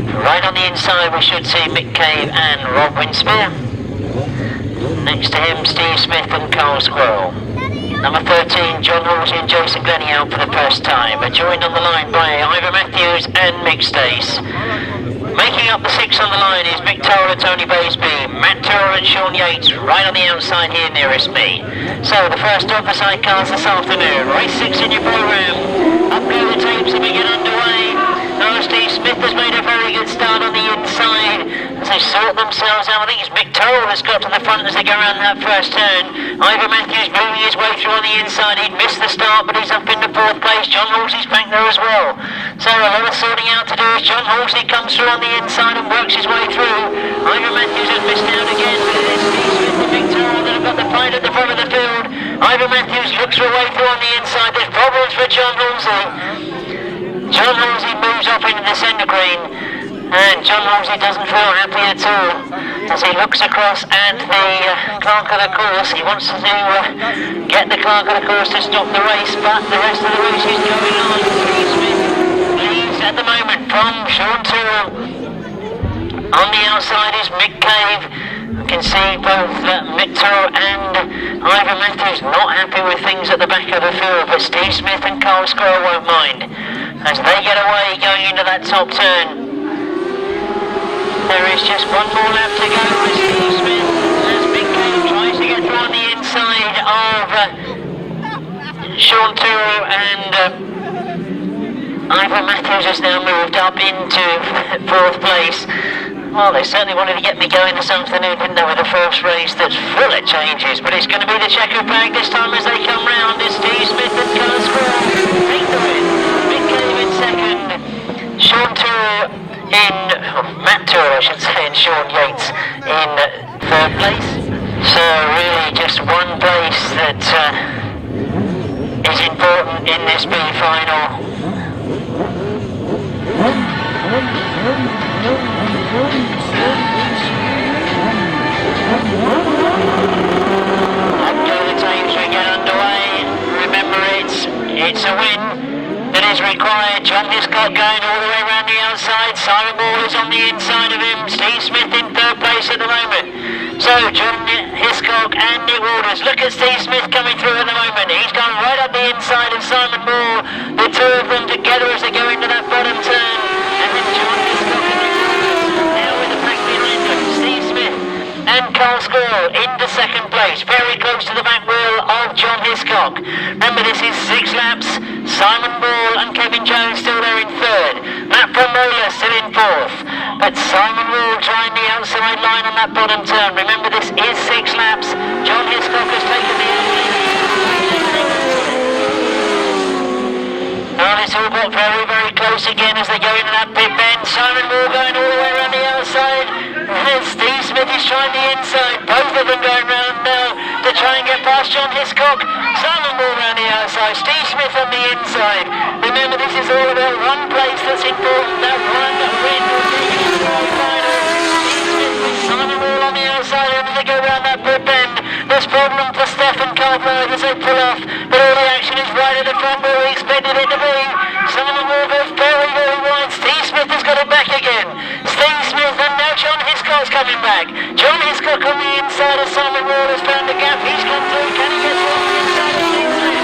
Right on the inside we should see Mick Cave and Rob Winspear. Next to him, Steve Smith and Carl Squirrel. Number 13, John Halsey and Jason Glennie out for the first time, are joined on the line by Ivor Matthews and Mick Stace. Making up the 6 on the line is Mick Towler and Tony Baysby, Matt Towler and Sean Yates right on the outside here nearest me. So the first of the sidecars this afternoon, race 6 in your programme. Up go the tapes and we get underway. Oh, Steve Smith has made a very good start on the inside as they sort themselves out. I think it's Mick Towler that's got to the front as they go around that first turn. Ivor Matthews moving his way through on the inside. He'd missed the start, but he's up in the 4th place. John Halsey's back there as well. So a lot of sorting out to do as John Halsey comes through on the inside and works his way through. Ivor Matthews has missed out again, but it is Steve Smith and Mick Towler that have got the fight at the front of the field. Ivor Matthews looks her way through on the inside. There's problems for John Halsey. John Halsey moves off into the centre green, and John Halsey doesn't feel happy at all as he looks across at the clerk of the course. He wants to get the clerk of the course to stop the race, but the rest of the race is going on. Steve Smith leads at the moment from Sean Tyrrell. On the outside is Mick Cave. You can see both Mick Tyrrell and Ivor Matthews not happy with things at the back of the field, but Steve Smith and Carl Squirrel won't mind as they get away going into that top turn. There is just one more lap to go for Steve Smith as Mick Cave tries to get through on the inside of Sean Tyrrell, and Ivor Matthews has now moved up into 4th place. Well, they certainly wanted to get me going this afternoon, didn't they, with the first race that's full of changes, but it's going to be the checker bag this time as they come round. It's Steve Smith and Carl Squirrel take the win. Mick Cave in 2nd, Sean Tyrrell Matt Towler, I should say, and Sean Yates in 3rd place. So really just one place that is important in this B final. Up go the tapes, we get underway. Remember, it's a win that is required. John Hiscock going all the way around the outside. Simon Ball is on the inside of him. Steve Smith in 3rd place at the moment. So John Hiscock and Nick Waters. Look at Steve Smith coming through at the moment. He's gone right up the inside of Simon Ball. The two of them together as they go into that bottom turn. And then John Hiscock and Nick Waters now with the pack behind them. Steve Smith and Carl Squirrel into 2nd place. Very close to the back wheel of John Hiscock. Remember, this is 6 laps. Simon Ball and Kevin Jones still there in 3rd. Matt Promola still in 4th. But Simon Ball trying the outside line on that bottom turn. Remember, this is 6 laps. John Hiscock has taken the outside. Well, it's all got very, very close again as they go into that pit bend. Simon Ball going all the way around the outside. And Steve Smith is trying the inside. Both of them going round now to try and get past John Hiscock. Simon Ball round the outside. Steve Smith on the inside. Remember, this is all about one place that's important. That one win will take it to the final. Steve Smith with Simon Ball on the outside as they go round that pit bend. There's problem for Stefan Cartwright as they pull off, but all the action is right at the front where we expected it to be. Simon Ball goes very, very wide. Steve Smith has got it back again. Steve Smith, and now John Hiscock's coming back. John Hiscock on the inside of Simon Ball has found the gap. He's come through. Can he get through on the inside of Steve Smith?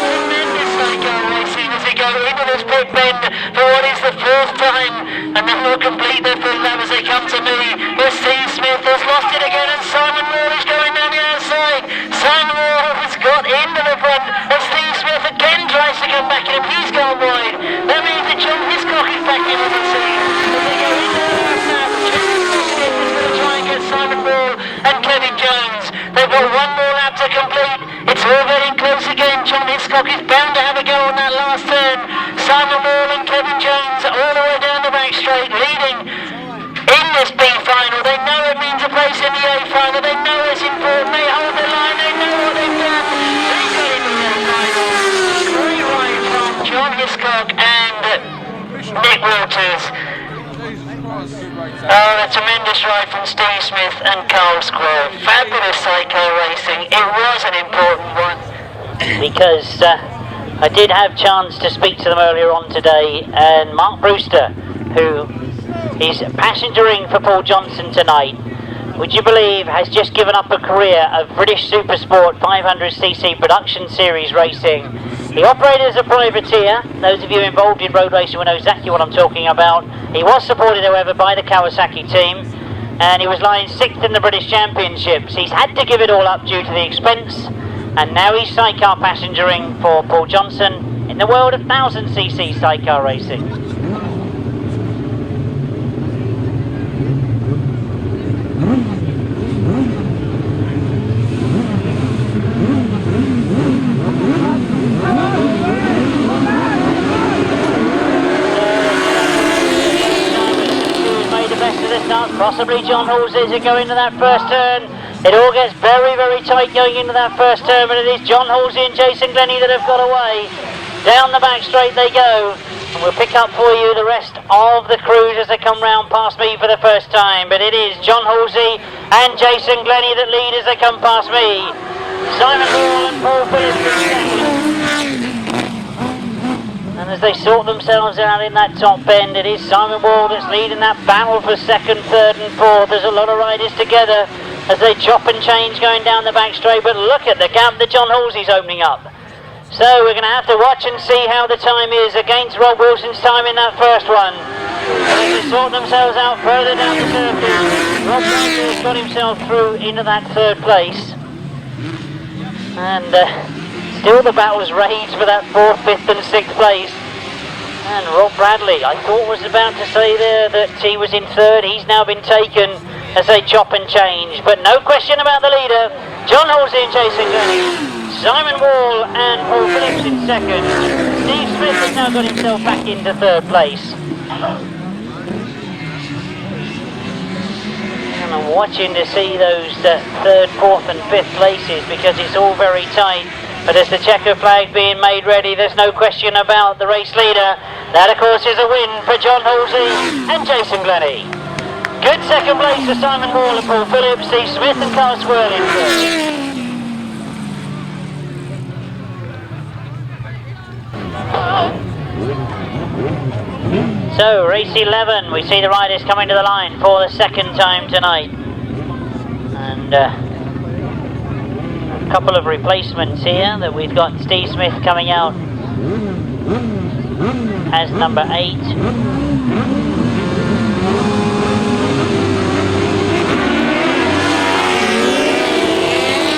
Tremendous cycle racing as they go into this pit bend for what is the 4th time, and then we'll complete their full lap as they come to me. But Steve Smith has lost it again, and Simon Ball is going down the outside. Simon Ball has got into the front, and Steve Smith again tries to come back in. He's gone wide. That means that John Hiscock is back in on the scene. As they go into the last lap, John Hiscock is going to try and get Simon Ball and Kevin Jones. They've got one more lap to complete. It's all getting close again. John Hiscock is bound to have a go on that last turn. Simon Ball and Kevin Jones all the way down the back straight, leading in this B final. They know it means a place in the A final. They know it's important. They hold the line. They know what they've done. They got into their final. Great ride from John Hiscock and Nick Waters. Oh, a tremendous ride from Steve Smith and Carl Squirrel. Fabulous cycle racing. It was an important one because I did have a chance to speak to them earlier on today, and Mark Brewster, who He's passengering for Paul Johnson tonight. Would you believe has just given up a career of British Supersport 500cc production series racing. He operated as a privateer. Those of you involved in road racing will know exactly what I'm talking about. He was supported, however, by the Kawasaki team, and he was lying 6th in the British Championships. He's had to give it all up due to the expense, and now he's sidecar passengering for Paul Johnson in the world of 1000cc sidecar racing. Possibly John Halsey to go into that first turn. It all gets very, very tight going into that first turn, but it is John Halsey and Jason Glennie that have got away. Down the back straight they go, and we'll pick up for you the rest of the crews as they come round past me for the first time. But it is John Halsey and Jason Glennie that lead as they come past me. Simon Hall and Paul Phillips in second. And as they sort themselves out in that top end, it is Simon Wall that's leading that battle for second, third and fourth. There's a lot of riders together as they chop and change going down the back straight, but look at the gap that John Halsey's opening up. So we're going to have to watch and see how the time is against Rob Wilson's time in that first one. And as they sort themselves out further down the circuit, Rob Wilson has got himself through into that third place. And still the battles rage for that 4th, 5th and 6th place. And Rob Bradley, I thought was about to say there that he was in third. He's now been taken as they chop and change. But no question about the leader. John Halsey and Jason Glennie. Simon Wall and Paul Phillips in second. Steve Smith has now got himself back into third place. And I'm watching to see those third, fourth and fifth places because it's all very tight. But as the checker flag being made ready, there's no question about the race leader. That, of course, is a win for John Halsey and Jason Glennie. Good second place for Simon Wall and Paul Phillips, Steve Smith and Carl Swirl in third. So, race 11, we see the riders coming to the line for the second time tonight. And a couple of replacements here that we've got Steve Smith coming out as number 8.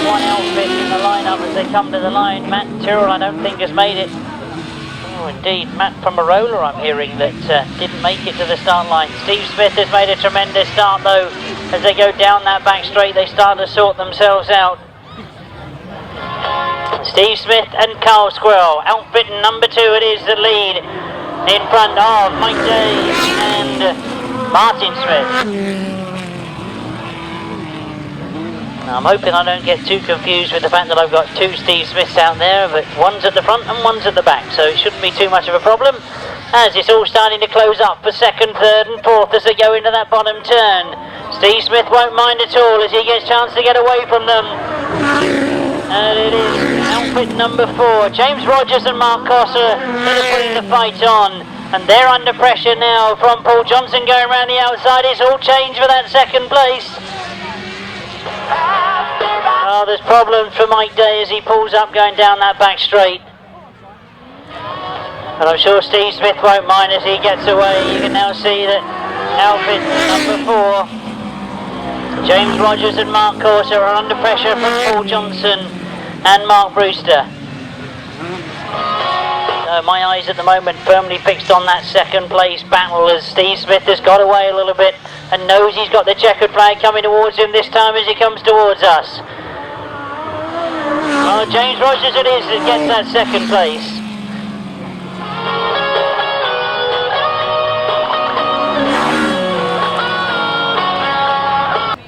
One outfit in the lineup as they come to the line. Matt Tyrrell I don't think has made it. Oh indeed, Matt from Marola I'm hearing that didn't make it to the start line. Steve Smith has made a tremendous start though. As they go down that back straight they start to sort themselves out. Steve Smith and Carl Squirrel, outfit number 2 it is that lead in front of Mike Day and Martin Smith. Now, I'm hoping I don't get too confused with the fact that I've got 2 Steve Smiths out there, but one's at the front and one's at the back, so it shouldn't be too much of a problem as it's all starting to close up for second, third and fourth as they go into that bottom turn. Steve Smith won't mind at all as he gets a chance to get away from them. And it is outfit number 4. James Rogers and Mark Cosser putting the fight on. And they're under pressure now from Paul Johnson going around the outside. It's all changed for that second place. Oh, there's problems for Mike Day as he pulls up going down that back straight. But I'm sure Steve Smith won't mind as he gets away. You can now see that outfit number 4. James Rogers and Mark Corser are under pressure from Paul Johnson and Mark Brewster. My eyes at the moment firmly fixed on that second place battle as Steve Smith has got away a little bit and knows he's got the checkered flag coming towards him this time as he comes towards us. Well, James Rogers it is that gets that second place.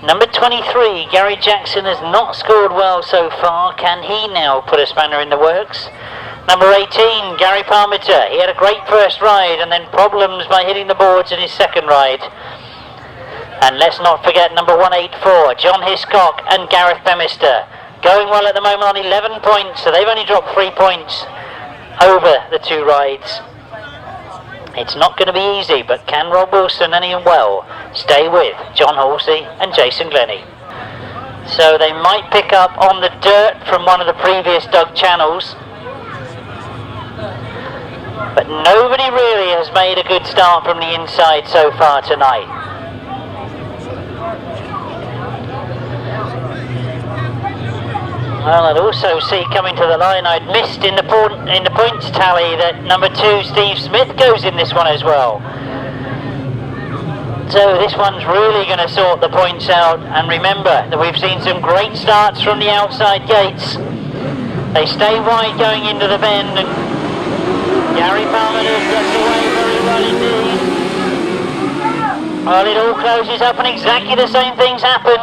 Number 23, Gary Jackson has not scored well so far. Can he now put a spanner in the works? Number 18, Gary Parmiter. He had a great first ride and then problems by hitting the boards in his second ride. And let's not forget number 184, John Hiscock and Gareth Bemister. Going well at the moment on 11 points, so they've only dropped 3 points over the 2 rides. It's not going to be easy, but can Rob Wilson and Ian Well stay with John Halsey and Jason Glennie? So they might pick up on the dirt from one of the previous dug channels, but nobody really has made a good start from the inside so far tonight. Well, I'd also see coming to the line, I'd missed in the points tally that number 2 Steve Smith goes in this one as well. So this one's really going to sort the points out, and remember that we've seen some great starts from the outside gates. They stay wide going into the bend, and Gary Palmer gets away very well indeed. Well, it all closes up and exactly the same things happen.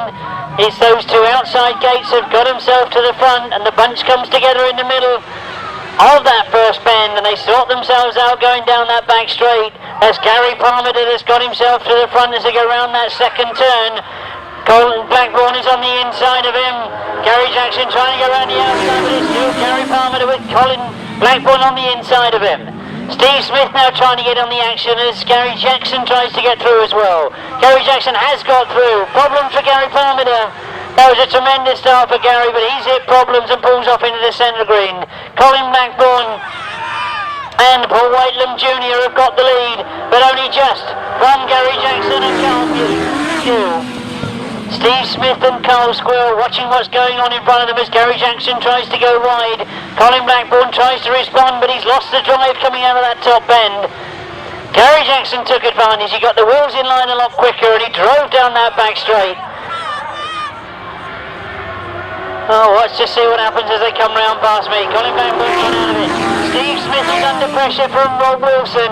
It's those 2 outside gates have got himself to the front, and the bunch comes together in the middle of that first bend, and they sort themselves out going down that back straight as Gary Palmer has got himself to the front as they go round that second turn. Colin Blackbourn is on the inside of him. Gary Jackson trying to go around the outside, but it's still Gary Palmer with Colin Blackbourn on the inside of him. Steve Smith now trying to get on the action as Gary Jackson tries to get through as well. Gary Jackson has got through. Problems for Gary Palmer there. That was a tremendous start for Gary, but he's hit problems and pulls off into the centre green. Colin Blackbourn and Paul Whitelam Jr. have got the lead, but only just from Gary Jackson and Carl Pugh. Steve Smith and Carl Squirrel watching what's going on in front of them as Gary Jackson tries to go wide. Colin Blackbourn tries to respond, but he's lost the drive coming out of that top bend. Gary Jackson took advantage. He got the wheels in line a lot quicker and he drove down that back straight. Oh, let's just see what happens as they come round past me. Colin Blackbourn got out of it. Steve Smith is under pressure from Rob Wilson.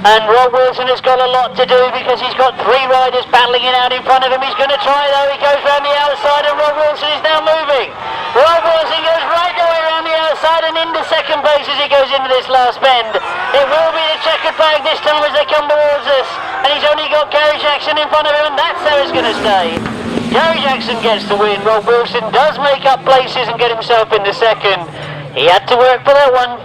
And Rob Wilson has got a lot to do because he's got 3 riders battling it out in front of him. He's going to try though. He goes round the outside and Rob Wilson is now moving. Rob Wilson goes right the way around the outside and into second place as he goes into this last bend. It will be the checkered flag this time as they come towards us. And he's only got Gary Jackson in front of him, and that's how it's going to stay. Gary Jackson gets the win. Rob Wilson does make up places and get himself into second. He had to work for that one.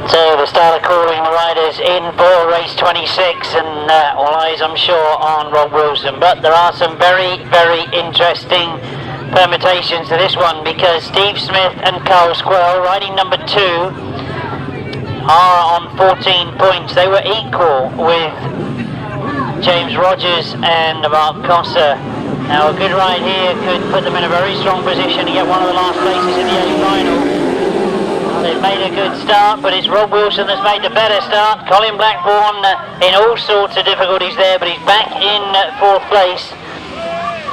So they started calling the riders in for race 26, and all eyes I'm sure on Rob Wilson, but there are some very, very interesting permutations to this one because Steve Smith and Carl Squirrel, riding number 2, are on 14 points. They were equal with James Rogers and Mark Cossa. Now a good ride here could put them in a very strong position to get one of the last places in the A final. They've made a good start, but it's Rob Wilson that's made the better start. Colin Blackbourn in all sorts of difficulties there, but he's back in 4th place.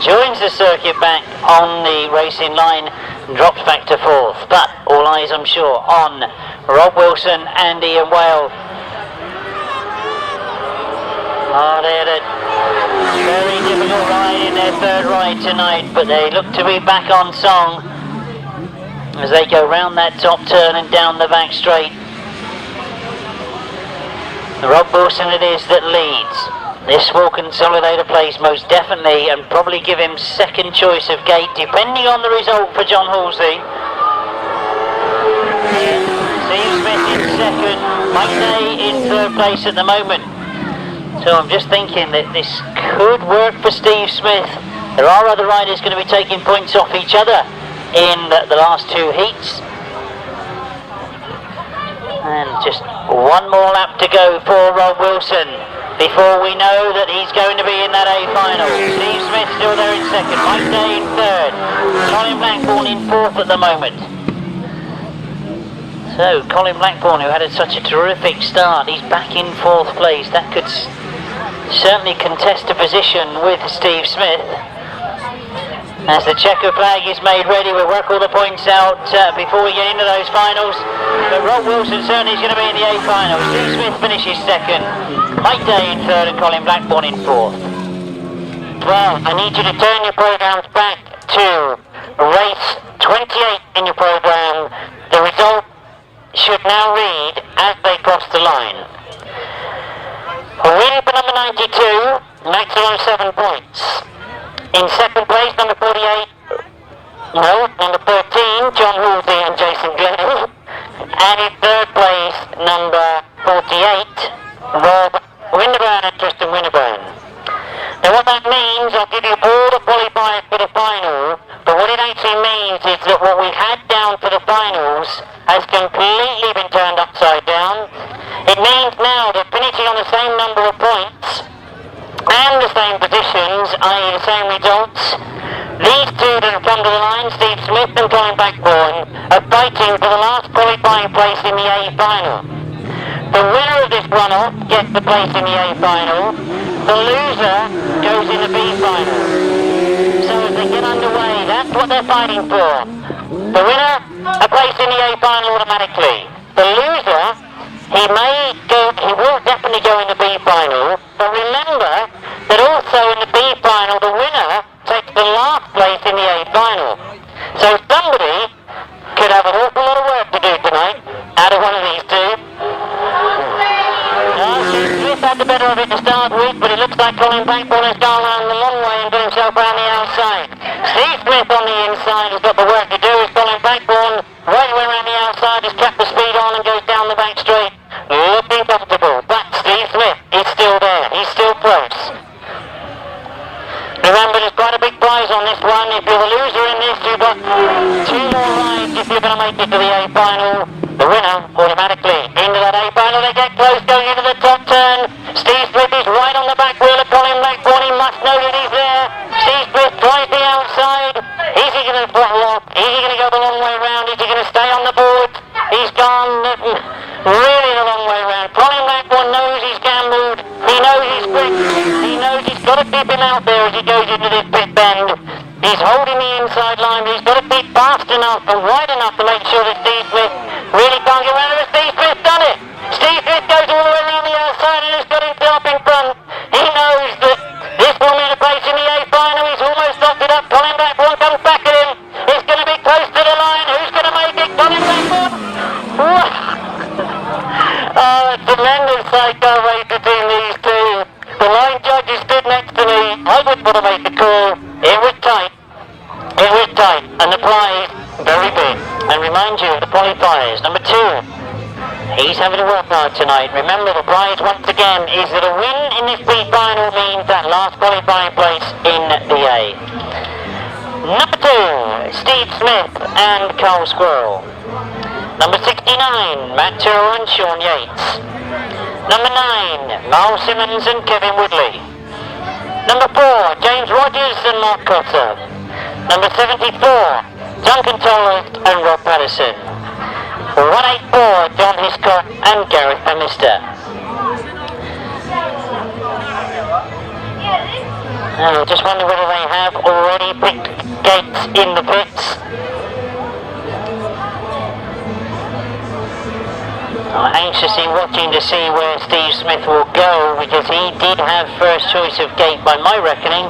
Joins the circuit back on the racing line and drops back to 4th. But all eyes, I'm sure, on Rob Wilson and Ian Whale. Oh, they had a very difficult ride in their 3rd ride tonight, but they look to be back on song as they go round that top turn and down the back straight. Rob Wilson it is that leads. This will consolidate a place most definitely and probably give him second choice of gate depending on the result for John Halsey. Steve Smith in second, Mike Day in 3rd place at the moment. So I'm just thinking that this could work for Steve Smith. There are other riders going to be taking points off each other in the last 2 heats. And just one more lap to go for Rob Wilson before we know that he's going to be in that A final. Steve Smith still there in second, Mike Day in 3rd, Colin Blackbourn in 4th at the moment. So Colin Blackbourn, who had such a terrific start, he's back in 4th place. That could certainly contest a position with Steve Smith. As the checker flag is made ready, we'll work all the points out before we get into those finals. But Rob Wilson certainly is going to be in the A final. Steve Smith finishes second, Mike Day in third, and Colin Blackbourn in fourth. Well, I need you to turn your programs back to race 28 in your program. The result should now read as they cross the line. Win for number 92, maximum 7 points. In second place, number 13, John Halsey and Jason Glenn. And in third place, number 48, Rob Winnerburn and Tristan Winnerburn. Now what that means, I'll give you all the qualifiers for the final, but what it actually means is that what we had down for the finals has completely been turned upside down. It means now that finishing on the same number of points and the same positions, i.e. the same results, these two that have come to the line, Steve Smith and Colin Blackbourn, are fighting for the last qualifying place in the A final. The winner of this runoff gets the place in the A final, the loser goes in the B final. So as they get underway, that's what they're fighting for. The winner, a place in the A final automatically. The loser, he will definitely go in the B final, but remember that also in the B final, the winner takes the last place in the A final. So somebody could have an awful lot of work to do tonight out of one of these two. Steve Smith had the better of it to start with, but it looks like Colin Blackbourn has gone around the long way and got himself around the outside. Steve Smith on the inside has got the work to do as Colin Blackbourn right away around the outside has trapped the speed on and goes down the back straight. Looking comfortable, but Steve Smith is still there. He's still close. Remember, there's quite a big prize on this one. If you're the loser in this, you've got 2 more rides if you're going to make it to the A final. The winner, automatically, into that A final. They get close, going into the top turn. Steve Smith is right on the back wheel of Colin Blackbourn. He must know that he's there. Steve Smith tries the outside. Is he going to throttle off? Is he going to go the long way round? Is he going to stay on the board? He's gone really the long way round. Colin Blackbourn knows he's gambled. He knows he's quick. He knows he's got to keep him out there as he goes into this pit bend. He's holding the inside line, but he's got to be fast enough and wide enough to make sure that Steve Smith really can't get around it. Steve Smith done it! Steve Smith goes all the way around the outside and has got himself in front. He knows that this will mean a place in the A final. He's almost locked it up. Colin Blackbourn comes back at him. It's going to be close to the line. Who's going to make it? Colin Blackbourn? Oh, a tremendous psycho race between these two. The line judges stood next to me. I wouldn't want to make the call. It was tight. It was tight. And the prize, very big. And remind you of the qualifiers. Number 2. He's having to work hard tonight. Remember, the prize once again is that a win in this B-final means that last qualifying place in the A. Number 2, Steve Smith and Carl Squirrel. Number 69, Matt Tyrrell and Sean Yates. Number 9, Miles Simmons and Kevin Woodley. Number 4, James Rogers and Mark Cotter. Number 74, Duncan Tollett and Rob Patterson. 184, John Hiscott and Gareth Pemister. I just wonder whether they have already picked gates in the pits. I'm anxiously watching to see where Steve Smith will go, because he did have first choice of gate by my reckoning.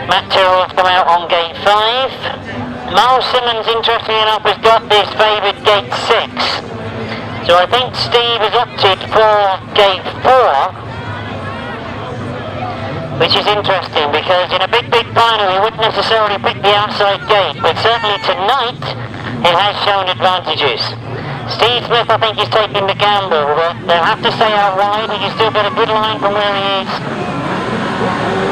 Matt Tyrrell has come out on gate 5. Miles Simmons, interestingly enough, has got this favoured gate 6. So I think Steve has opted for gate 4, which is interesting, because in a big final he wouldn't necessarily pick the outside gate, but certainly tonight it has shown advantages. Steve Smith, I think, is taking the gamble, but they'll have to stay out wide. He can still get a good line from where he is.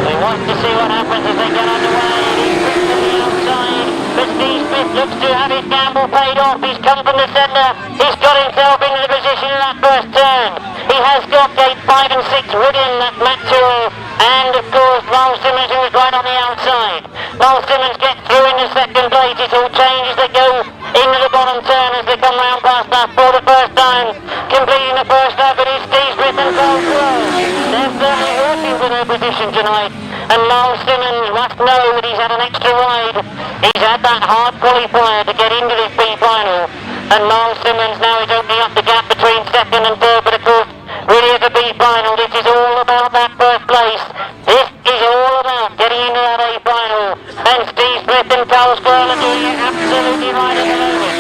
We want to see what happens as they get underway. He's quick to the outside, but Steve Smith looks to have his gamble paid off. He's come from the centre. He's got himself into the position in that first turn. He has got gate 5 and 6 with him, that's Matt Tyrrell, and of course Miles Simmons, who was right on the outside. Miles Simmons gets through into second place. It's all changed as they go into the bottom turn as they come round past that for the first time. Completing the first lap, it is Steve Smith and Carl Squirrel. They're certainly working for their position tonight, and Miles Simmons must must know that he's had an extra ride. He's had that hard qualifier to get into this B final. And Miles Simmons now is opening up the gap between second and third, but of course, really as a B final, this is all about that first place. This is all about getting into that A final. And Steve Smith and Carl Squirrel are doing it absolutely right at the moment.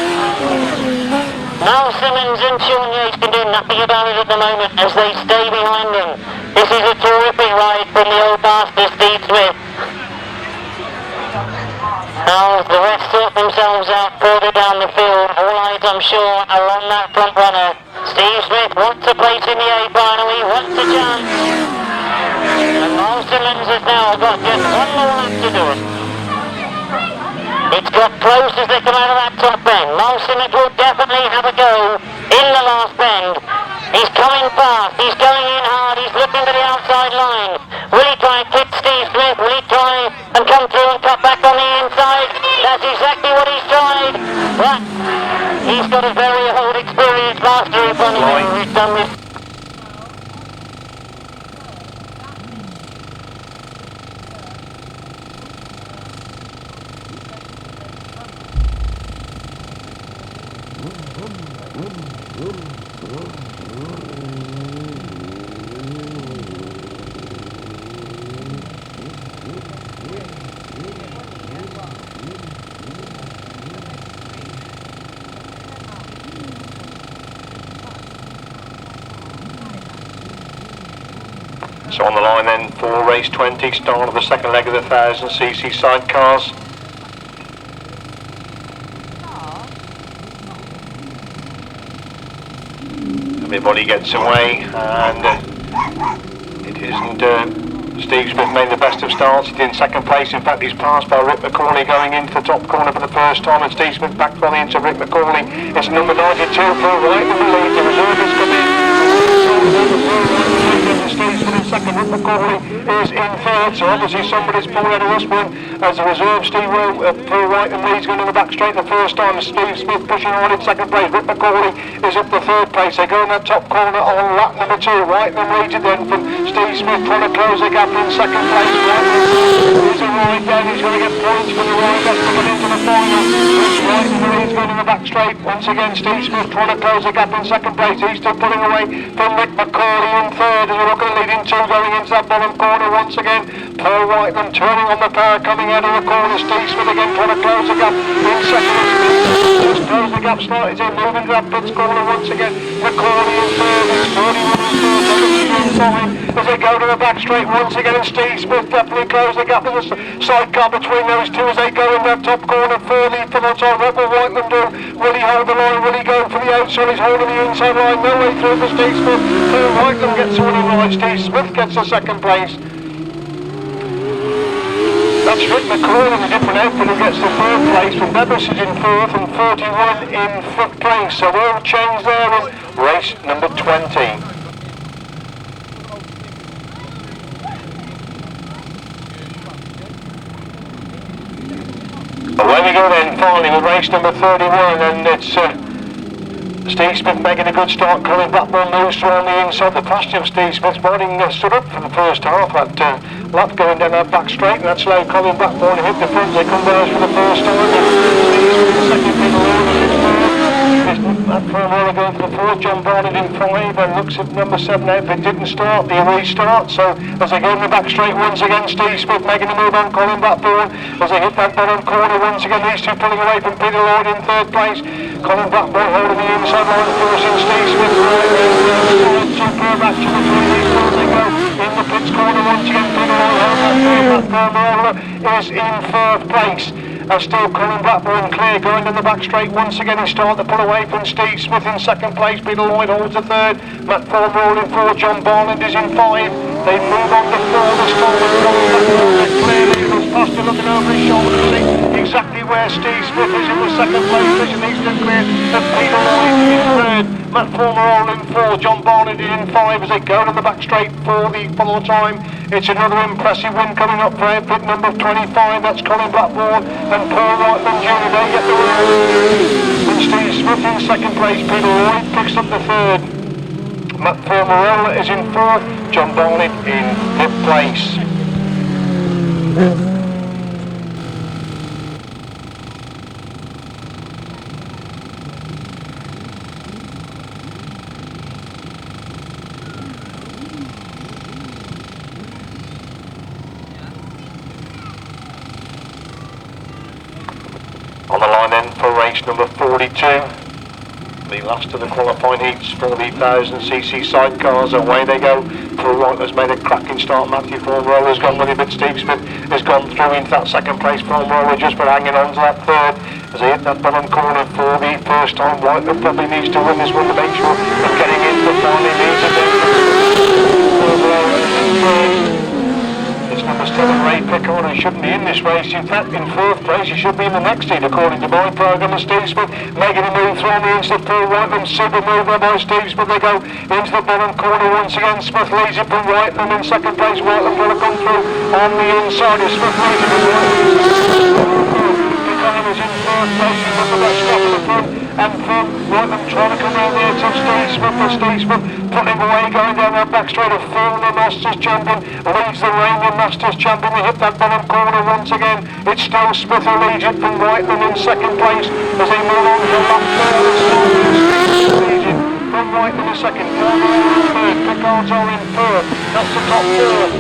Miles Simmons and Sean Yates can do nothing about it at the moment as they stay behind them. This is a terrific ride from the old bastard Steve Smith. Now the rest sort themselves out further down the field. All eyes, I'm sure, are on that front runner. Steve Smith wants a place in the A final. He wants a chance. And Miles Simmons has now got just one more lap to do it. It's got close as they come out of that top bend. Miles Simmons will definitely have a go in the last bend. He's coming fast. He's going in hard. He's looking to the outside line. Will he try and kick Steve Smith? Will he try and come through and cut back on the inside? That's exactly what he's tried. But he's got a very old experienced master in front of him who's done this. So on the line then for race 20, start of the second leg of the 1000cc sidecars. Everybody gets away, and it isn't Steve Smith made the best of starts. He's in second place. In fact, he's passed by Rick McCauley going into the top corner for the first time, and Steve Smith back from the into Rick McCauley. It's number 92 for right in the lead. The reserve has come in. Steve Smith in second. Rick McCauley is in third. So obviously somebody's pulled out of this one as the reserve. Steve Paul White and leads going in the back straight the first time. Steve Smith pushing on in second place. Rick McCauley is up the third place. They go in that top corner on lap number 2. White and leads it then from Steve Smith trying to close the gap in second place. There's a ride down. He's going to get points for the ride that's coming into the final. White and leads going in the back straight. Once again, Steve Smith trying to close the gap in second place. He's still pulling away from Rick McCauley in third. And we're looking at leading 2 going into that bottom corner once again. Paul Whiteman turning on the power coming out of the corner. Steve Smith again trying to close the gap in second. Just close the gap, started in, moving to that pits corner once again. McCauley in third, it's 31 in third, as they go to the back straight once again, and Steve Smith definitely closed the gap. There's a sidecar between those two as they go in that top corner for the time. What will Whiteman do? Will he hold the line? Will he go for the outside? He's holding the inside line, no way through for Steve Smith. Paul Whiteman gets the winning ride. Steve Smith gets the second place. That's Rick McCauley in a different outfit who gets the third place, and Bevis is in fourth and 41 in fifth place. So all change there in race number 20. Away we go then, finally with race number 31, and it's Steve Smith making a good start. Colin Blackbourn moves through on the inside. The pasture of Steve Smith's riding stood up for the first half. That lap going down that back straight, and that's slow. Colin Blackbourn hit the front. They come down for the first time. Steve Smith the second thing that Ferrara going for the fourth. John Barnett in 5, and looks at number 7 out. They didn't start. They restart. So as they go in the back straight once again, Steve Smith making a move on Colin Blackbourn as they hit that bottom corner once again. These two pulling away from Peter Lloyd in third place. Colin Blackbourn holding the inside line, forcing Steve Smith superb action between these two as they go in the pits corner once again. Peter Lloyd is in third place. Still Colin Blackbourn clear going in the back straight once again. He started to pull away from Steve Smith in second place. Peter Lloyd holds the third. Matt Thorne in 4. John Barnett is in 5. They move on to 4 this time with Colin Blackbourn clearly. He was faster looking over his shoulder to see exactly where Steve Smith is in the second place position. He's still clear. And Peter Lloyd in third. Matt Thorne in 4. John Barnett is in 5 as they go to the back straight for the final time. It's another impressive win coming up for outfit number 25. That's Colin Blackbourn and Paul Whiteman Jr. They get the win. And Steve Smith in second place. Peter Lloyd picks up the third. Matt Thorne is in fourth. John Barnett in fifth place. race number 42. The last of the qualifying heats for the 1000cc sidecars. Away they go. Paul White has made a cracking start. Matthew Formrow has gone with him, but Steve Smith has gone through into that second place. Formrow just been hanging on to that third as they hit that bottom corner for the first time. White probably needs to win this one to make sure of getting into the final. He needs it. It's number 7, Ray Pickard, who shouldn't be in this race. In fact, in 4th place, he should be in the next heat, according to my programme. And Steve Smith making a move, throwing the into the Paul Whiteman. Super move there by Steve Smith. They go into the bottom corner once again. Smith leads it from Whiteman in 2nd place. Whiteman going to come through on the inside. As Smith leads it from Whiteman. Pickard is in 3rd place. He's got the best stop in the front. And from Whiteman trying to come around the edge of Steve Smith. But Steve Smith pulling away, going down that back straight of former Masters champion. Leads the reigning Masters champion. They hit that bottom corner once again. It's still Smith who leads it from Whiteman in 2nd place as they move on to the lap 4. From Whiteman in 2nd, Formrow in 3rd, Pickards are in 3rd. That's the top 4.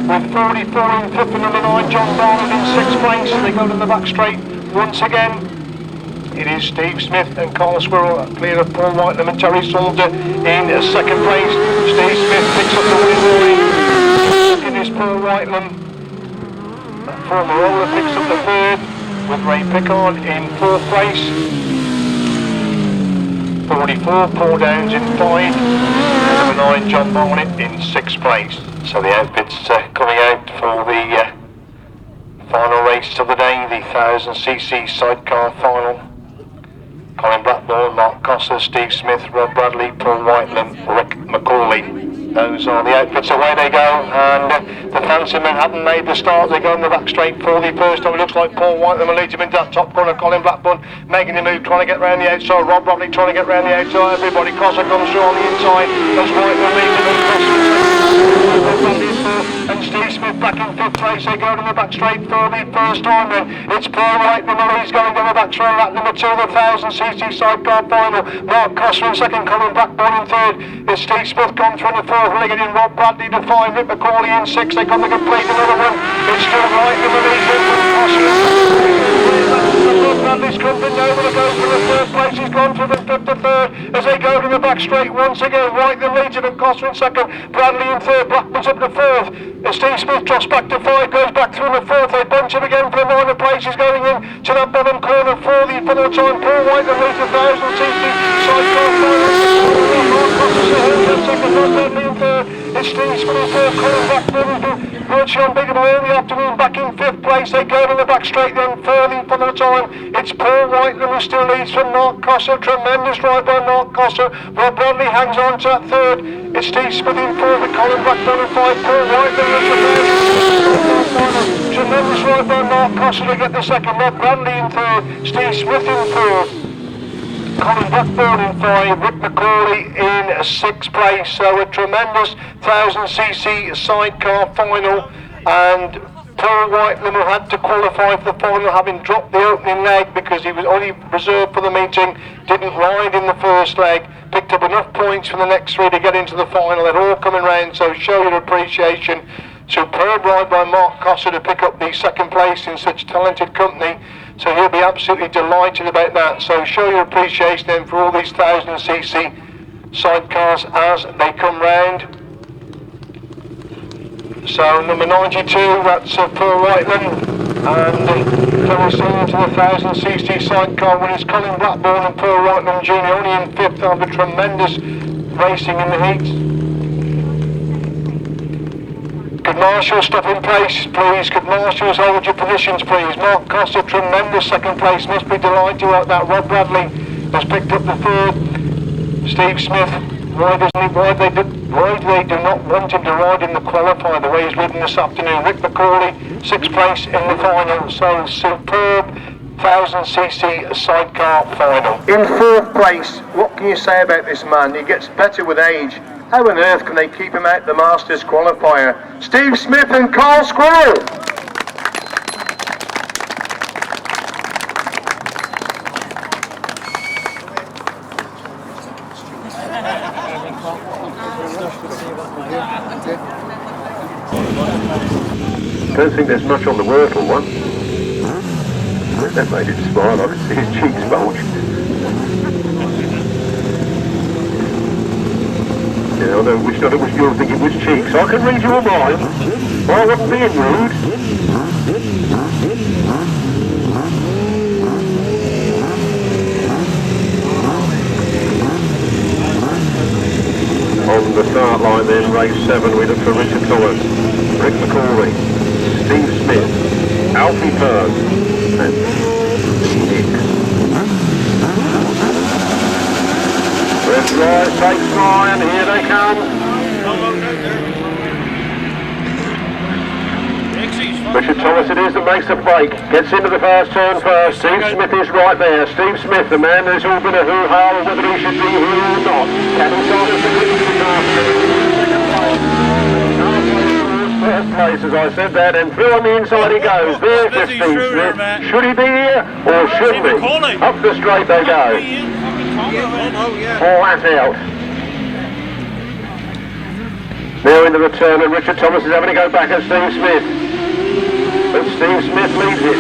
With 44 in 5th and number 9, John Barnard in 6th place. They go to the back straight once again. It is Steve Smith and Carl Squirrel clear of Paul Whiteman and Terry Salter in 2nd place. Steve Smith picks up the winning. Second is Paul Whiteman. Formrow picks up the 3rd with Ray Pickard in 4th place. 44, Paul Downs in 5. Number 9, John Barnett in 6th place. So the outfits coming out for the final race of the day, the 1000cc sidecar final. Colin Blackbourn, Mark Cossa, Steve Smith, Rob Bradley, Paul Whiteman, Rick McCauley. Those are the outfits. Away they go, and the fancy men haven't made the start. They go in the back straight for the first time. It looks like Paul Whiteman leads him into that top corner. Colin Blackbourn making the move, trying to get round the outside. Rob Bradley trying to get round the outside. Everybody, Cossa comes through on the inside. As Whiteman leads him and and Steve Smith back in 5th place. They go to the back straight for the first time. Then it's Paul Whiteman, and he's going to the back straight. Lap number 2 of the 1000cc sidecar final. Mark Cossa in 2nd, Colin Blackbourn in 3rd. It's Steve Smith gone through the 4th, legged in Rob Bradley to 5. Rick McCauley in 6th. They got to complete another one. It's still Whiteman, and he's in from Bradley's coming over to go for the 3rd place. He's gone from the 5th to 3rd as they go to the back straight once again. Whiteman leads it, and Cossa in 2nd. Bradley in 3rd. Blackman's up to 4th. Steve Smith drops back to 5, goes back through the 4th. They bunch him again for the 9th place. He's going in to that bottom corner for the final time. Paul Whiteman leads the 1000cc sidecar final. Second, Rob Bradley in 3rd. It's Steve Smith in 4th. Colin Blackbourn virtually unbeatable all the afternoon, back in 5th place. They go to the back straight then for the final time. It's Paul Whiteman who still leads from Mark Cossa. Tremendous ride by Mark Cossa. Rob Bradley hangs on to that 3rd. It's Steve Smith in 4th with Colin Blackbourn in 5. Paul Whiteman is the 3rd. Tremendous ride by Mark Cossa to get the 2nd. Rob Bradley in 3rd. Steve Smith in 4th. Colin Blackbourn in 5, Rick McCauley in 6th place. So a tremendous 1000cc sidecar final, and Paul Whiteman, who had to qualify for the final, having dropped the opening leg because he was only reserved for the meeting, didn't ride in the first leg, picked up enough points for the next 3 to get into the final. They're all coming round, so show your appreciation. Superb ride by Mark Cossa to pick up the 2nd place in such talented company. So he'll be absolutely delighted about that. So show your appreciation then for all these 1000cc sidecars as they come round. So number 92, that's Paul Whiteman, and coming soon to the 1000cc sidecar winners Colin Blackbourn and Paul Whiteman Jr. only in 5th after tremendous racing in the heats. Could marshals stop in place, please? Could marshals hold your positions, please? Mark Cossa, tremendous 2nd place. Must be delighted about that. Rob Bradley has picked up the 3rd. Steve Smith, why do they do not want him to ride in the qualifier the way he's ridden this afternoon? Rick McCauley, 6th place in the final. So superb 1000cc sidecar final. In 4th place, what can you say about this man? He gets better with age. How on earth can they keep him out the Masters Qualifier? Steve Smith and Carl Squirrel! I don't think there's much on the Wurtle one. That made him smile. I could see his cheeks bulge. Yeah, I know which one it was you're thinking which cheeks. I can read your mind. I wasn't being rude. On the start line then, race 7, we look for Richard Thomas, Rick McCauley, Steve Smith, Alfie Pern, and Nick. Red Rise takes fly, and here they come. Richard Thomas it is that makes the break, gets into the first turn first. Steve Smith is right there. Steve Smith, the man who's all been a hoo-ha, whether he should be here or not. Cattle Thomas and Richard first place, as I said that, and through on the inside he goes. There's the Steve Smith. Should he be here or shouldn't he? Up the straight they go. Flat out. Now into the turn, and Richard Thomas is having to go back at Steve Smith. But Steve Smith leads it.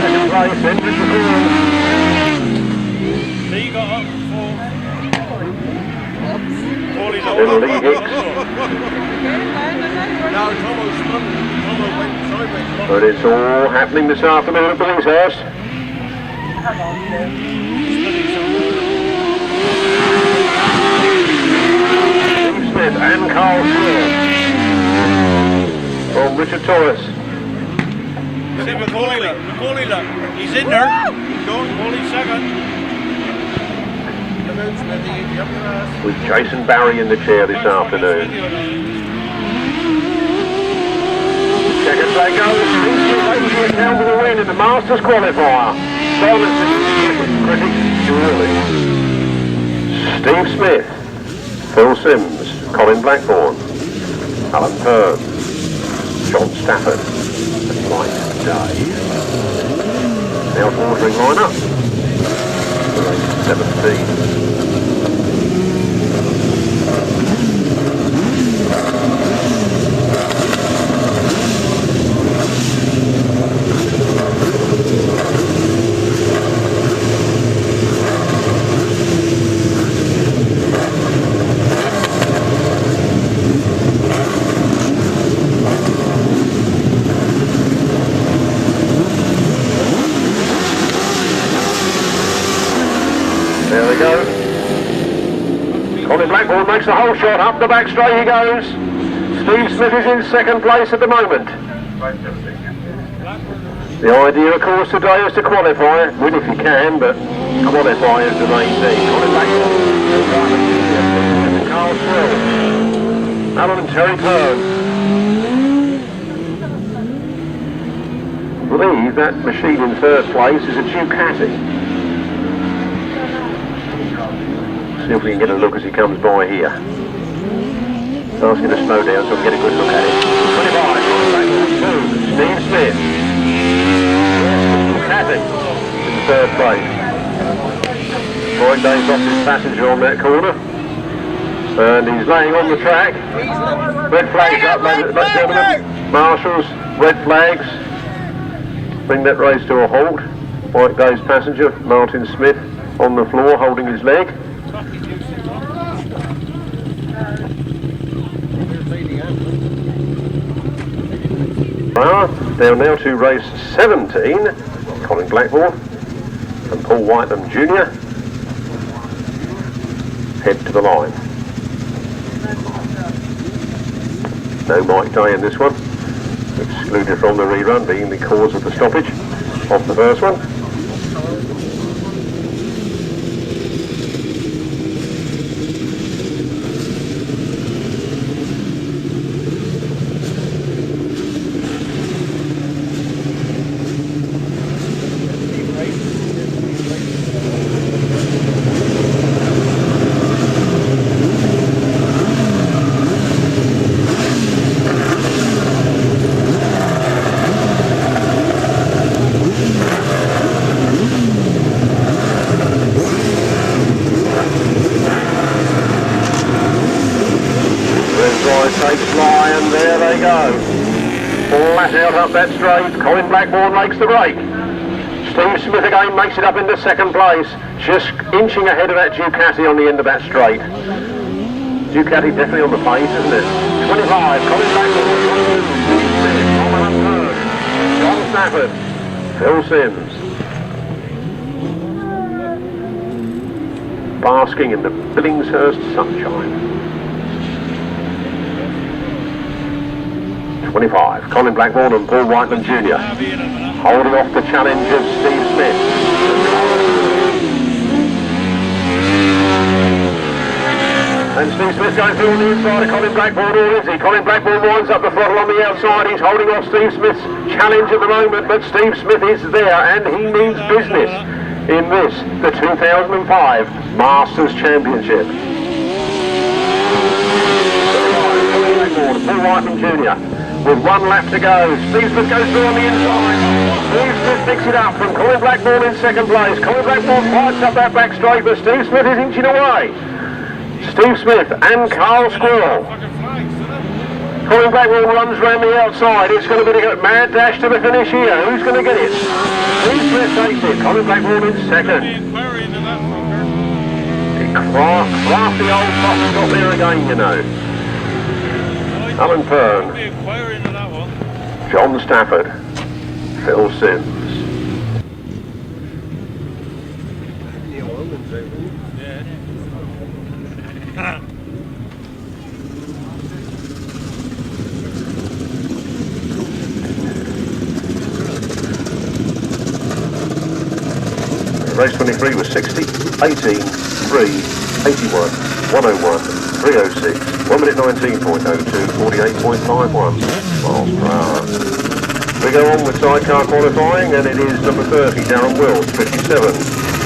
Second place, then Richard Thomas. Lee got up for Little Lee Hicks. But it's all happening this afternoon at Billingshurst. Steve Smith and Carl Smith from Richard Thomas. See McCauley, look. He's in there. He's going, McCauley second. With Jason Barry in the chair this afternoon. Second they go. Steve Smith down to the win in the Masters Qualifier. Steve Smith, Phil Sims, Colin Blackbourn, Alan Pern, John Stafford, and Mike Day. Now ordering lineup. Race 17. There we go. Colin Blackbourn makes the whole shot. Up the back straight he goes. Steve Smith is in second place at the moment. The idea, of course, today is to qualify. Win if you can, but qualify is the main thing. Colin Blackbourn, Carl Swill, Alan and Terry Pern. I believe that machine in third place is a Ducati. See if we can get a look as he comes by here. Asking to slow down so we can get a good look at it. 25, Steve Smith. Ducati in third place. 5 days off his passenger on that corner. And he's laying on the track. Red flags up, ladies and gentlemen. Marshals, red flags. Bring that race to a halt. White Days passenger, Martin Smith, on the floor holding his leg. Down now to race 17, Colin Blackbourn and Paul Whiteman Jr. head to the line. No Mike Day in this one, excluded from the rerun being the cause of the stoppage of the first one. Flat out up that straight, Colin Blackbourn makes the break. Steve Smith again makes it up into second place, just inching ahead of that Ducati on the end of that straight. Ducati definitely on the pace, isn't it? 25, Colin Blackbourn, Steve Smith, John Stafford, Phil Sims. Basking in the Billingshurst sunshine. 25, Colin Blackbourn and Paul Whiteman Jr. holding off the challenge of Steve Smith. And Steve Smith going through on the inside of Colin Blackbourn, or is he? Colin Blackbourn winds up the throttle on the outside. He's holding off Steve Smith's challenge at the moment, but Steve Smith is there and he means business in this, the 2005 Masters Championship. Paul Whiteman Jr. with 1 lap to go. Steve Smith goes through on the inside. Steve Smith picks it up from Colin Blackbourn in second place. Colin Blackbourn fights up that back straight, but Steve Smith is inching away. Steve Smith and Carl Squirrel. Colin Blackbourn runs round the outside. It's going to be a mad dash to the finish here. Who's going to get it? Steve Smith takes it. Colin Blackbourn in second. Crafty old fox got there again, you know. Alan Pern, John Stafford, Phil Sims. Race 23 was 60, 18, 3, 81, 101, 306, 1 minute 19.02, 48.51 miles per hour. We go on with sidecar qualifying, and it is number 30, Darren Wills, 57,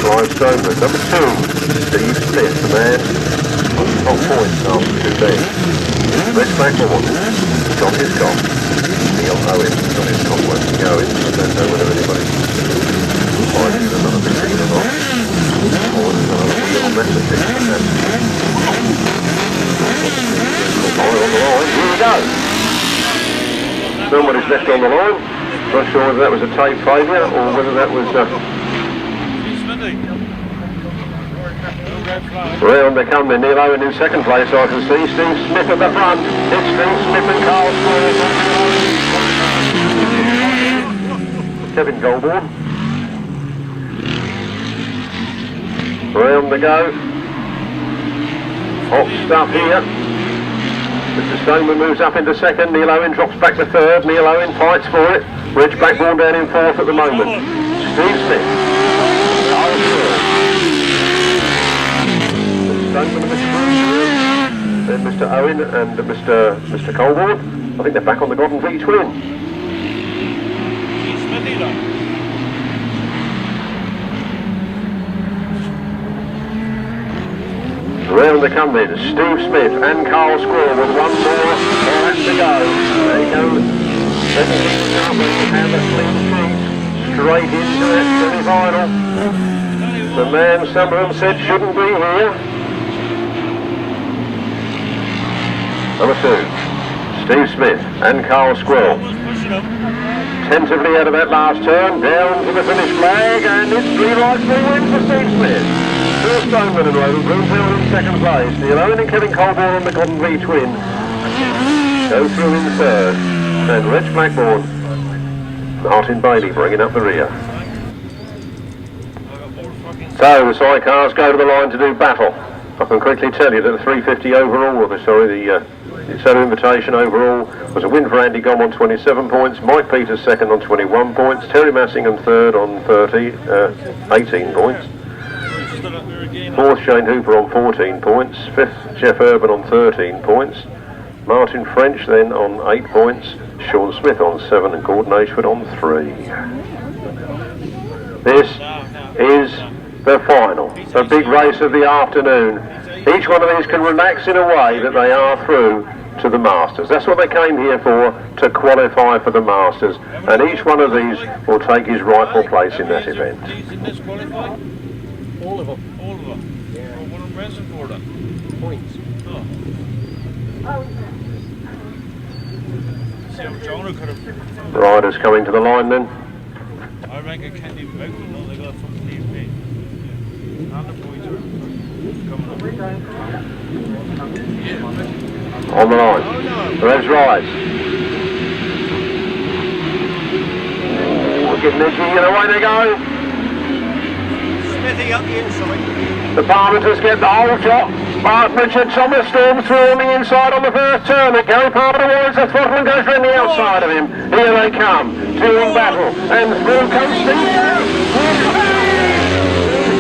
Clive Stoneman. Number 2, Steve Smith, the man on the top points after 2 days. Rhodes Minnis, John Hiscock, Neil Owen, John Hiscock won't be going, I don't know whether anybody finds another big thing or not. Or another wheel on that particular. On the line, here we go. Somebody's left on the line. Not sure whether that was a tape failure or whether that was round they come then. Neil Owen in second place, I can see. Steve Smith at the front. It's Steve Smith and Carl Squirrel. Kevin Goldborn. Round they go. Hot stuff here. Mr. Stoneman moves up into second. Neil Owen drops back to third. Neil Owen fights for it. Reg Blackbourn down in fourth at the moment. Steve Smith. Stoneman and Mr. Then Mr. Owen and Mr. Colborn. I think they're back on the Godden V twin. Round they come then, Steve Smith and Carl Squirrel with 1 more lap to go. There you go. And the clean sheet straight into that semi-final. The man some of them said shouldn't be here. Number 2, Steve Smith and Carl Squirrel. Tentatively out of that last turn, down to the finish flag, and it's 3 right 3 wins for Steve Smith. Phil Stoneman and Rowan Bloomfield in second place. Neil Owen and Kevin Colborn on the Godden V twin. Go through in third. And Reg Blackbourn. Martin Bailey bringing up the rear. So the sidecars go to the line to do battle. I can quickly tell you that the 350 overall, the Solar Invitation overall was a win for Andy Gomm on 27 points, Mike Peters second on 21 points, Terry Massingham third on 18 points. 4th Shane Hooper on 14 points, 5th Jeff Urban on 13 points, Martin French then on 8 points, Sean Smith on 7 and Gordon Ashford on 3. This is the final, the big race of the afternoon. Each one of these can relax in a way that they are through to the Masters. That's what they came here for, to qualify for the Masters, and each one of these will take his rightful place in that event. All of them. All of them. Yeah. Oh, what a reason for that. Points. Oh. See how Jonah could have... Riders coming to the line then. I reckon Mega can't even vote, you know, they got a fucking DMP. And the boys are coming up. On the line. Revs rise. Getting edgy, and away they go. Smithy up the inside. The Parmenters get the whole shot. But Richard Thomas storms through on the inside on the first turn. And Gary Parmenter wins. The Throttle goes round the outside of him. Here they come. Two in battle. And through comes Steve.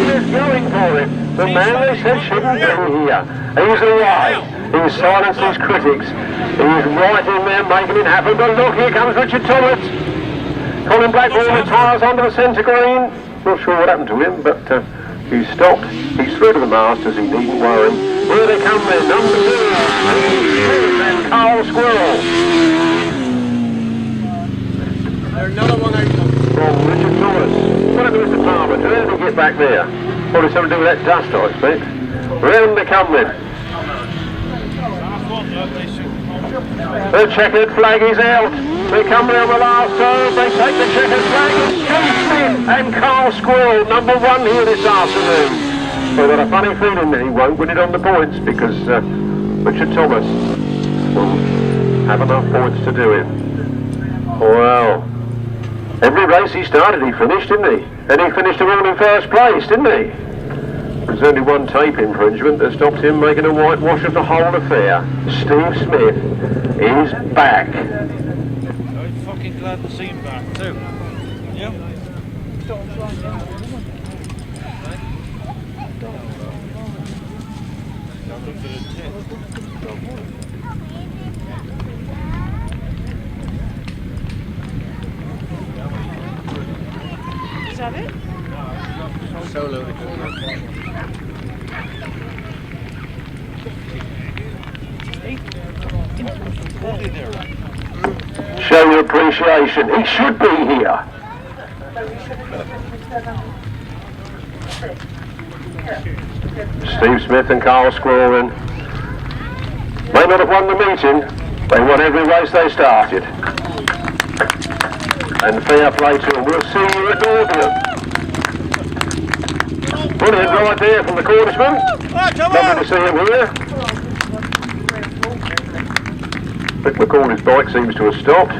He's going for it. The man they said shouldn't be here. He's away. He's silenced his critics. He's right in there making it happen. But look, here comes Richard Thomas. Colin Blackbourn retires onto the centre green. Not sure what happened to him, but he's stopped. He's through to the Masters, he needn't worry. Here they come then, number 2, and Carl Squirrel. There's another one out. From Richard Thomas. What happened to Mr. Palmer? How did he get back there? Probably something to do with that dust, I expect. Round they come then. The checkered flag is out. They come round the last turn. They take the checkered flag. It's Steve Smith and Carl Squirrel, number 1 here this afternoon. I've got a funny feeling that he won't win it on the points because Richard Thomas will have enough points to do it. Well, every race he started he finished, didn't he? And he finished them all in first place, didn't he? There's only one tape infringement that stopped him making a whitewash of the whole affair. Steve Smith is back. I'm fucking glad to see him back too. Yeah. Is that it? Solo. Show your appreciation. He should be here. Steve Smith and Carl Squirrel may not have won the meeting. They won every race they started. And fair play to them. We'll see you at Northern. Brilliant right there from the Cornishman. Lovely to see him here. Rick McCormick's bike seems to have stopped.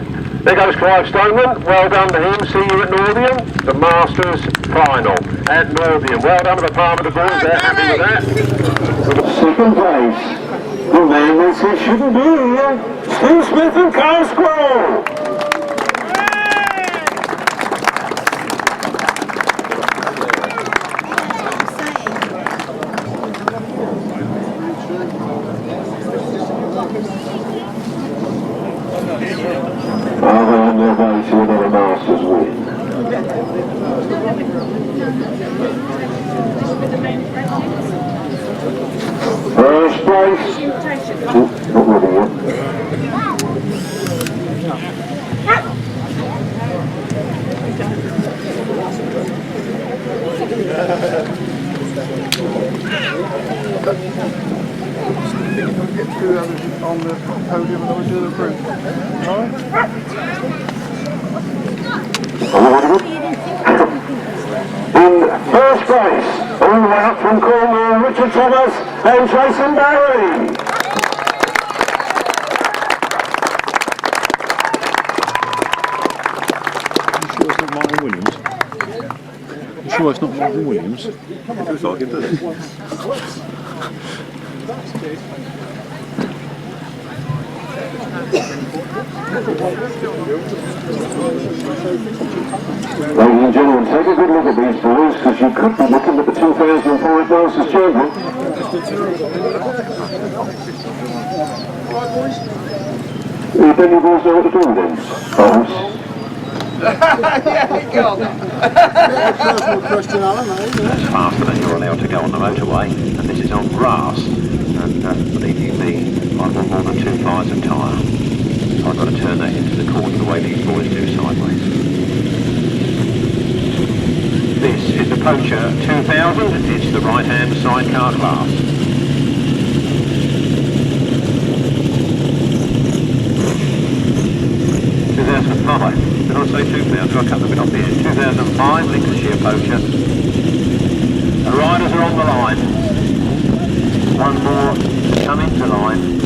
There goes Clive Stoneman. Well done to him. See you at Northiam. The Masters final at Northiam. Well done to the Parmenter boys. They're happy with that. Second place. The man that says shouldn't be here. Steve Smith and Carl Squirrel. Are they on their way to another Masters win? First place. Not ready yet. Get two others on the podium and then we do the group. Alright? In first place, all the way up from Cornwall, Richard Thomas and Jason Barry. You sure it's not Martin Williams? You sure it's not Martin Williams? It looks like it, doesn't it? Ladies and gentlemen, take a good look at these boys because you could be looking at the 2005 Masters Champion. Then you boys know what to do then, boss. That's faster than you're allowed to go on the motorway, and this is on grass. And believe you me, I want more than 2 fires of tyre. So I've got to turn that into the corner the way these boys do sideways. This is the Poacher 2000. It's the right-hand sidecar class. They're I say 2000? I'll cut the bit off here. 2005 Lincolnshire Poacher. The riders are on the line. One more come into line.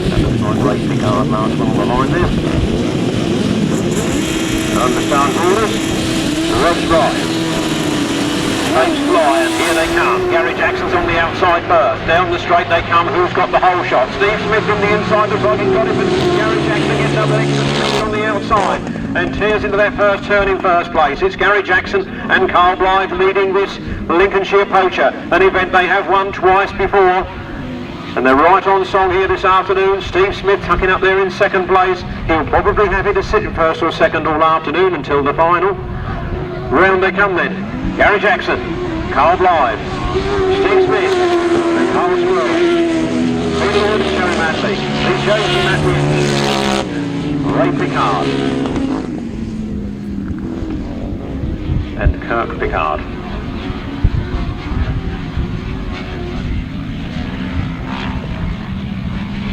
That looks like Ray Picard, last one on the line there. Understand orders. Rhodes right. They fly, and here they come. Gary Jackson's on the outside first. Down the straight they come. Who's got the whole shot? Steve Smith from the inside looks like he's got it, but Gary Jackson gets up an extra speed on the outside and tears into their first turn in first place. It's Gary Jackson and Carl Blythe leading this Lincolnshire Poacher, an event they have won twice before. And they're right on song here this afternoon. Steve Smith tucking up there in second place. He'll probably be happy to sit in first or second all afternoon until the final. Round they come then. Gary Jackson, Carl Blythe, Steve Smith, and Carl Squirrel. Peter Lloyd and Sherry Madley. Lee Jones and Matt Wynn. Ray Picard. And Kirk Picard.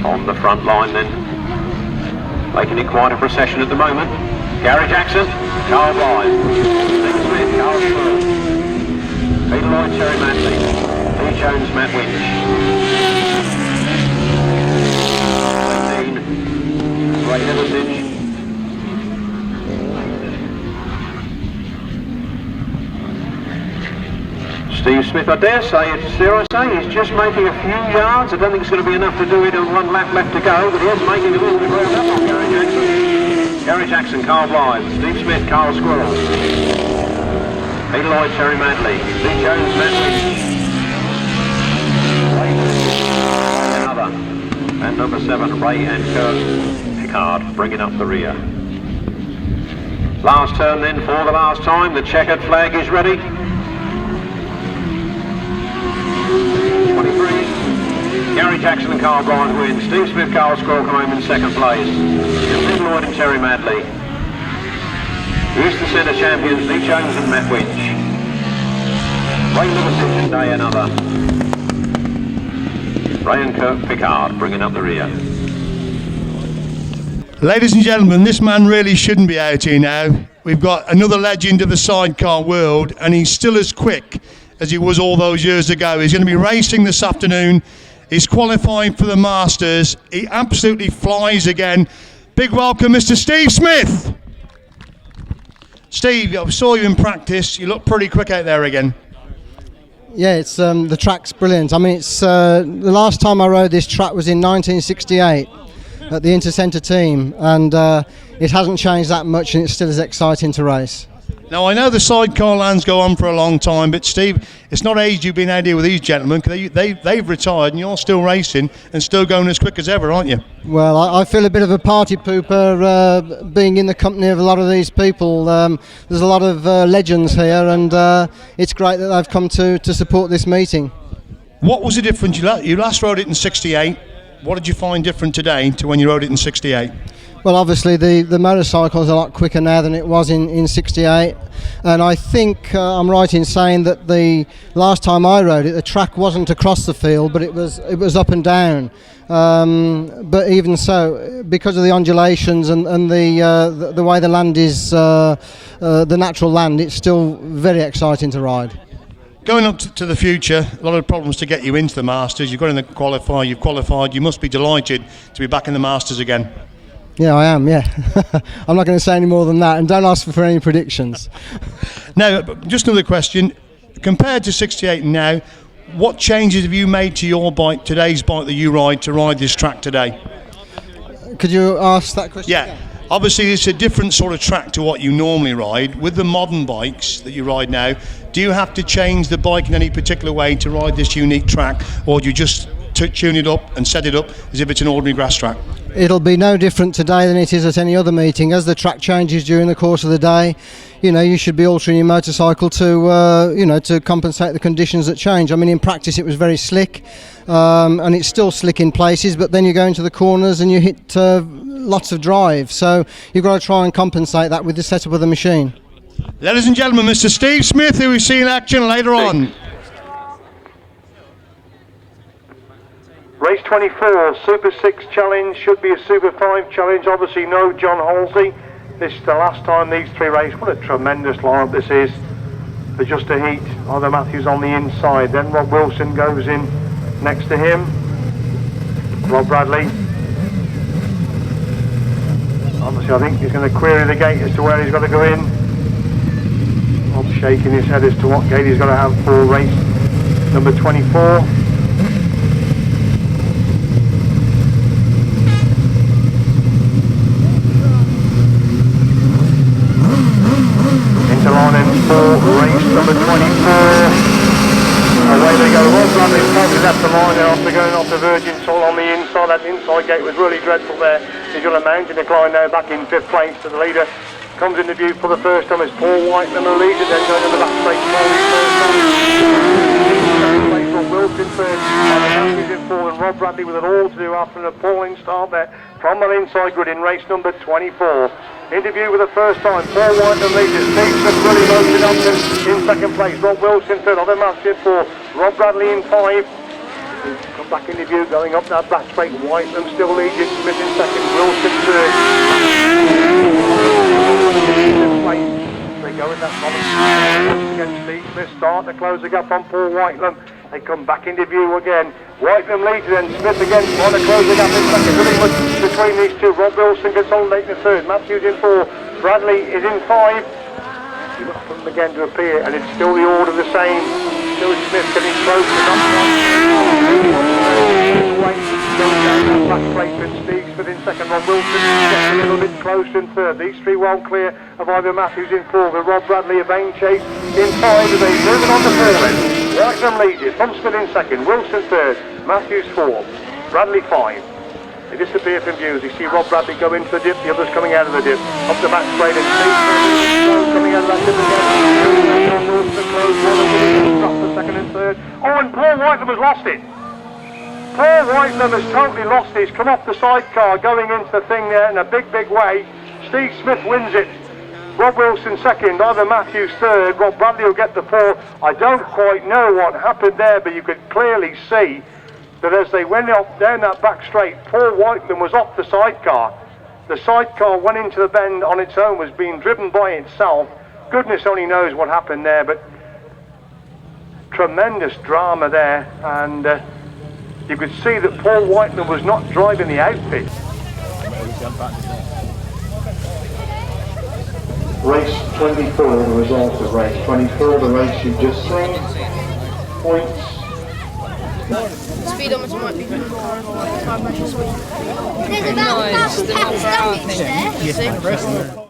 On the front line then, making it quite a procession at the moment. Gary Jackson, Carl Blythe, Steve Smith, Carl Squirrel, Peter Lloyd, Terry Madley, Lee Jones, Matt Winch. 18, Ray Hillesage. Steve Smith, I dare say, he's just making a few yards. I don't think it's going to be enough to do it on one lap left to go, but he is making a little bit of ground up on Gary Jackson. Gary Jackson, Carl Blythe, Steve Smith, Carl Squirrel, Peter Lloyd, Terry Madley, Lee Jones, Matt Winch. Another. And number 7, Ray and Kirk Picard, bringing up the rear. Last turn then for the last time. The checkered flag is ready. 23. Gary Jackson and Carl Blythe win. Steve Smith, Carl Squirrel come home in second place. Peter Lloyd and Terry Madley. Eastern Centre champions Lee Jones and Matt Winch. Ray Hillesage and Day another. Ray and Kirk Picard bringing up the rear. Ladies and gentlemen, this man really shouldn't be out here now. We've got another legend of the sidecar world, and he's still as quick as he was all those years ago. He's going to be racing this afternoon. He's qualifying for the Masters. He absolutely flies again. Big welcome, Mr. Steve Smith. Steve, I saw you in practice. You look pretty quick out there again. Yeah, it's the track's brilliant. I mean, it's the last time I rode this track was in 1968 at the Intercentre team, and it hasn't changed that much, and it's still as exciting to race. Now, I know the sidecar lands go on for a long time, but Steve, it's not age you've been out here with these gentlemen, because they've retired and you're still racing and still going as quick as ever, aren't you? Well, I feel a bit of a party pooper being in the company of a lot of these people. There's a lot of legends here, and it's great that they've come to support this meeting. What was the difference? You last rode it in 68. What did you find different today to when you rode it in 68? Well, obviously the motorcycle's a lot quicker now than it was in 68, and I think I'm right in saying that the last time I rode it, the track wasn't across the field, but it was up and down. But even so, because of the undulations and the way the land is, the natural land, it's still very exciting to ride. Going up to the future, a lot of problems to get you into the Masters. You've got in the qualifier, you've qualified. You must be delighted to be back in the Masters again. Yeah, I am, yeah. I'm not going to say any more than that, and don't ask for any predictions. Now, just another question. Compared to 68 and now, what changes have you made to your bike, today's bike that you ride, to ride this track today? Could you ask that question? Yeah. Again? Obviously, it's a different sort of track to what you normally ride. With the modern bikes that you ride now, do you have to change the bike in any particular way to ride this unique track, or do you just tune it up and set it up as if it's an ordinary grass track? It'll be no different today than it is at any other meeting. As the track changes during the course of the day, you should be altering your motorcycle to to compensate the conditions that change. I mean, in practice it was very slick, and it's still slick in places, but then you go into the corners and you hit lots of drive, so you've got to try and compensate that with the setup of the machine. Ladies and gentlemen, Mr. Steve Smith, who we see in action later on. Race 24, Super 6 challenge, should be a Super 5 challenge. Obviously no John Halsey. This is the last time these three race. What a tremendous lineup this is for just a heat. Either Matthews on the inside, then Rob Wilson goes in next to him. Rob Bradley. Obviously I think he's going to query the gate as to where he's got to go in. Rob's shaking his head as to what gate he's got to have for race number 24. Interlining for race number 24. Away they go. Rob Bradley probably left the line there after going off the virgin soil on the inside. That inside gate was really dreadful there. He's got a mountain decline now, back in 5th place. So the leader comes into view for the first time as Paul White, number leader, then going to the back straight. Rob Wilson third, Matthews in fourth, and Rob Bradley with it all to do after an appalling start there from the inside grid in race number 24. Interview with the first time, Paul White the leader, Steve Smith really loaded up in second place, Rob Wilson third, other Matthews in fourth, Rob Bradley in 5. Come back into view, going up that back straight, Whiteman still leading, Smith in second, Wilson third. They go in that solid against Steve Smith, start to close the gap on Paul Whiteman. They come back into view again. Whiteman leads, then Smith again trying to close the gap in second. Really much between these two. Rob Wilson consolidating the third. Matthews in 4. Bradley is in 5. You look for them again to appear, and it's still the order the same. Still Smith getting close to going down that back straight with Steve Smith in second. Rob Wilson gets a little bit closer in third. These three well clear of either Matthews in 4. With Rob Bradley a vain chase in 5. As they moving on to 4 then. Whiteman leads it, Tom Smith in second, Wilson third, Matthews 4, Bradley 5. They disappear from view as you see Rob Bradley go into the dip, the others coming out of the dip. Up the back straight and Steve coming out of that dip again. Wilson close, drop for second and third. Oh, and Paul Whiteman has lost it. Paul Whiteman has totally lost it. He's come off the sidecar going into the thing there in a big way. Steve Smith wins it. Rob Wilson second, either Matthews third, Rob Bradley will get the 4. I don't quite know what happened there, but you could clearly see that as they went up down that back straight, Paul Whiteman was off the sidecar. The sidecar went into the bend on its own, was being driven by itself. Goodness only knows what happened there, but tremendous drama there, and you could see that Paul Whiteman was not driving the outfit. Race 24, the result of race 24, the race you've just seen. Points. Speedometer might be good. There's about 1,000 pounds damage there.